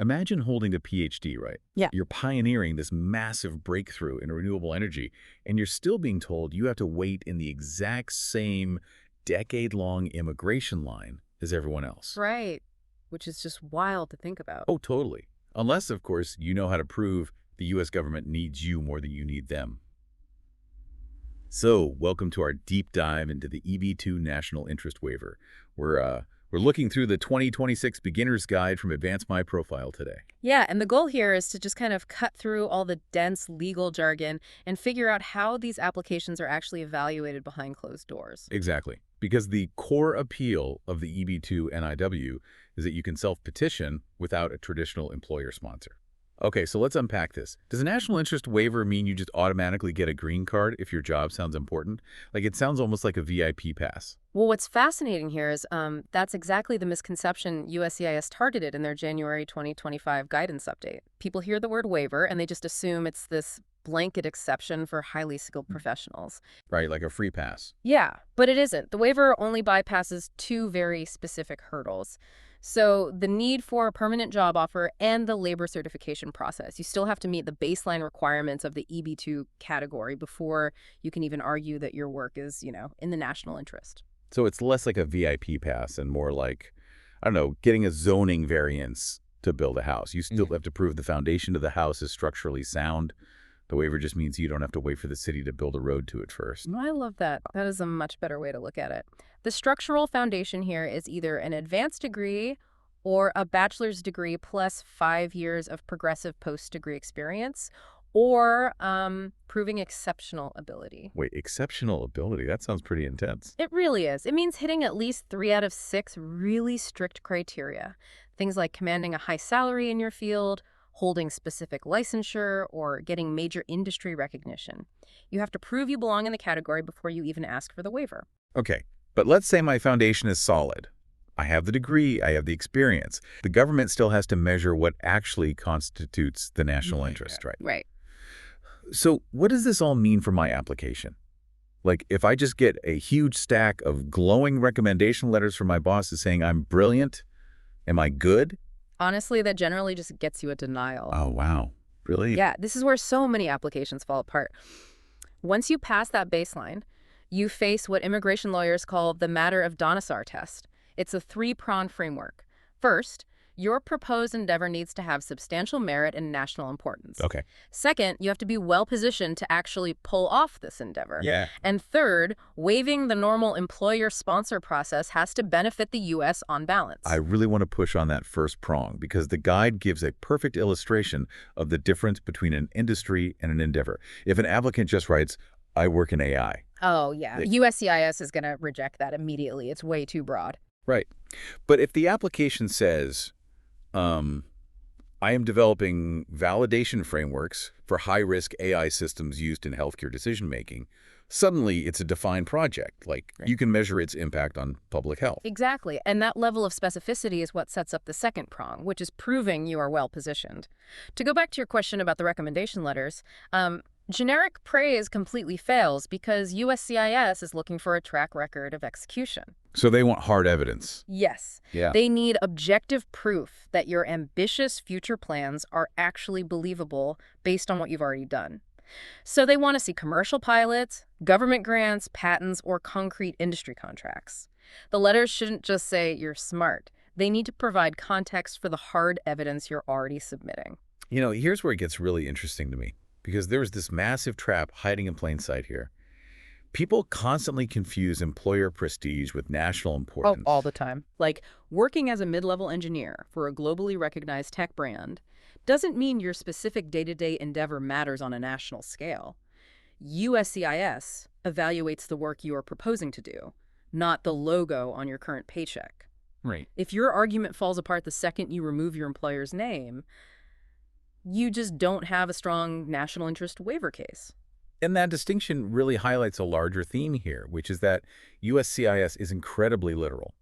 Imagine holding a PhD, right? Yeah. You're pioneering this massive breakthrough in renewable energy, and you're still being told you have to wait in the exact same decade-long immigration line as everyone else. Right. Which is just wild to think about. Oh, totally. Unless, of course, you know how to prove the U.S. government needs you more than you need them. So, welcome to our deep dive into the EB-2 National Interest Waiver. We're looking through the 2026 Beginner's Guide from Advance My Profile today. Yeah, and the goal here is to just kind of cut through all the dense legal jargon and figure out how these applications are actually evaluated behind closed doors. Exactly. Because the core appeal of the EB-2 NIW is that you can self-petition without a traditional employer sponsor. Okay, so let's unpack this. Does a national interest waiver mean you just automatically get a green card if your job sounds important? Like, it sounds almost like a VIP pass. Well, what's fascinating here is that's exactly the misconception USCIS targeted in their January 2025 guidance update. People hear the word waiver and they just assume it's this blanket exception for highly skilled professionals. Right, like a free pass. Yeah, but it isn't. The waiver only bypasses two very specific hurdles. So the need for a permanent job offer and the labor certification process. You still have to meet the baseline requirements of the EB-2 category before you can even argue that your work is, in the national interest. So it's less like a VIP pass and more like, I don't know, getting a zoning variance to build a house. You still have to prove the foundation of the house is structurally sound. The waiver just means you don't have to wait for the city to build a road to it first. I love that. That is a much better way to look at it. The structural foundation here is either an advanced degree or a bachelor's degree plus 5 years of progressive post-degree experience, or proving exceptional ability. Wait, exceptional ability? That sounds pretty intense. It really is. It means hitting at least 3 out of 6 really strict criteria. Things like commanding a high salary in your field, holding specific licensure, or getting major industry recognition. You have to prove you belong in the category before you even ask for the waiver. Okay, but let's say my foundation is solid. I have the degree, I have the experience. The government still has to measure what actually constitutes the national interest, right? Right. So what does this all mean for my application? Like, if I just get a huge stack of glowing recommendation letters from my bosses saying I'm brilliant, am I good? Honestly, that generally just gets you a denial. Oh, wow. Really? Yeah, this is where so many applications fall apart. Once you pass that baseline, you face what immigration lawyers call the matter of Dhanasar test. It's a 3-pronged framework. First, your proposed endeavor needs to have substantial merit and national importance. Okay. Second, you have to be well-positioned to actually pull off this endeavor. Yeah. And third, waiving the normal employer-sponsor process has to benefit the U.S. on balance. I really want to push on that first prong because the guide gives a perfect illustration of the difference between an industry and an endeavor. If an applicant just writes, I work in AI. Oh, yeah. USCIS is going to reject that immediately. It's way too broad. Right. But if the application says, I am developing validation frameworks for high-risk AI systems used in healthcare decision-making, suddenly it's a defined project. Like, you can measure its impact on public health. Exactly. And that level of specificity is what sets up the second prong, which is proving you are well-positioned. To go back to your question about the recommendation letters, generic praise completely fails because USCIS is looking for a track record of execution. So they want hard evidence. Yes. Yeah. They need objective proof that your ambitious future plans are actually believable based on what you've already done. So they want to see commercial pilots, government grants, patents, or concrete industry contracts. The letters shouldn't just say you're smart. They need to provide context for the hard evidence you're already submitting. Here's where it gets really interesting to me, because there's this massive trap hiding in plain sight here. People constantly confuse employer prestige with national importance. Oh, all the time. Like, working as a mid-level engineer for a globally recognized tech brand doesn't mean your specific day-to-day endeavor matters on a national scale. USCIS evaluates the work you are proposing to do, not the logo on your current paycheck. Right. If your argument falls apart the second you remove your employer's name, you just don't have a strong national interest waiver case. And that distinction really highlights a larger theme here, which is that USCIS is incredibly literal.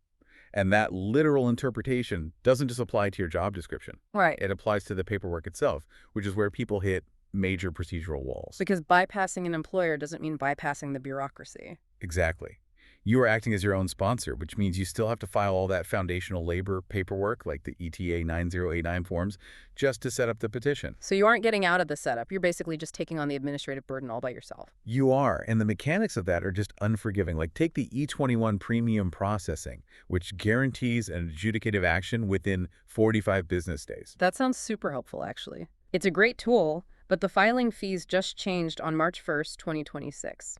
And that literal interpretation doesn't just apply to your job description. Right. It applies to the paperwork itself, which is where people hit major procedural walls. Because bypassing an employer doesn't mean bypassing the bureaucracy. Exactly. You are acting as your own sponsor, which means you still have to file all that foundational labor paperwork, like the ETA 9089 forms, just to set up the petition. So you aren't getting out of the setup. You're basically just taking on the administrative burden all by yourself. You are, and the mechanics of that are just unforgiving. Like take the E21 premium processing, which guarantees an adjudicative action within 45 business days. That sounds super helpful, actually. It's a great tool, but the filing fees just changed on March 1st, 2026.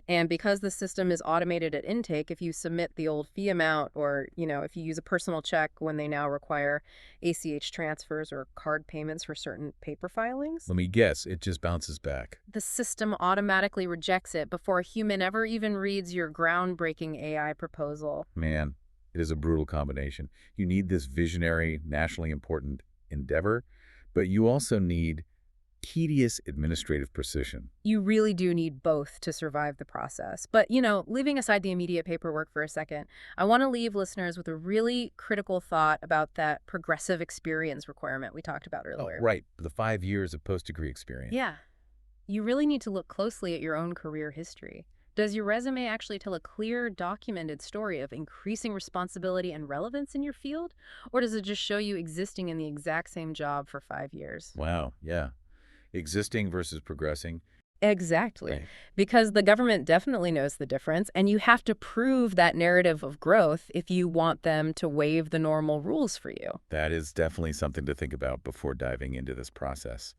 And because the system is automated at intake, if you submit the old fee amount or, if you use a personal check when they now require ACH transfers or card payments for certain paper filings, Let me guess, it just bounces back. the system automatically rejects it before a human ever even reads your groundbreaking AI proposal. Man, it is a brutal combination. You need this visionary, nationally important endeavor, but you also need tedious administrative precision. You really do need both to survive the process. But, leaving aside the immediate paperwork for a second, I want to leave listeners with a really critical thought about that progressive experience requirement we talked about Oh, earlier. right, the 5 years of post-degree experience. Yeah. You really need to look closely at your own career history. Does your resume actually tell a clear, documented story of increasing responsibility and relevance in your field? Or does it just show you existing in the exact same job for 5 years? Wow, yeah. Existing versus progressing. Exactly. Right. Because the government definitely knows the difference, and you have to prove that narrative of growth if you want them to waive the normal rules for you. That is definitely something to think about before diving into this process.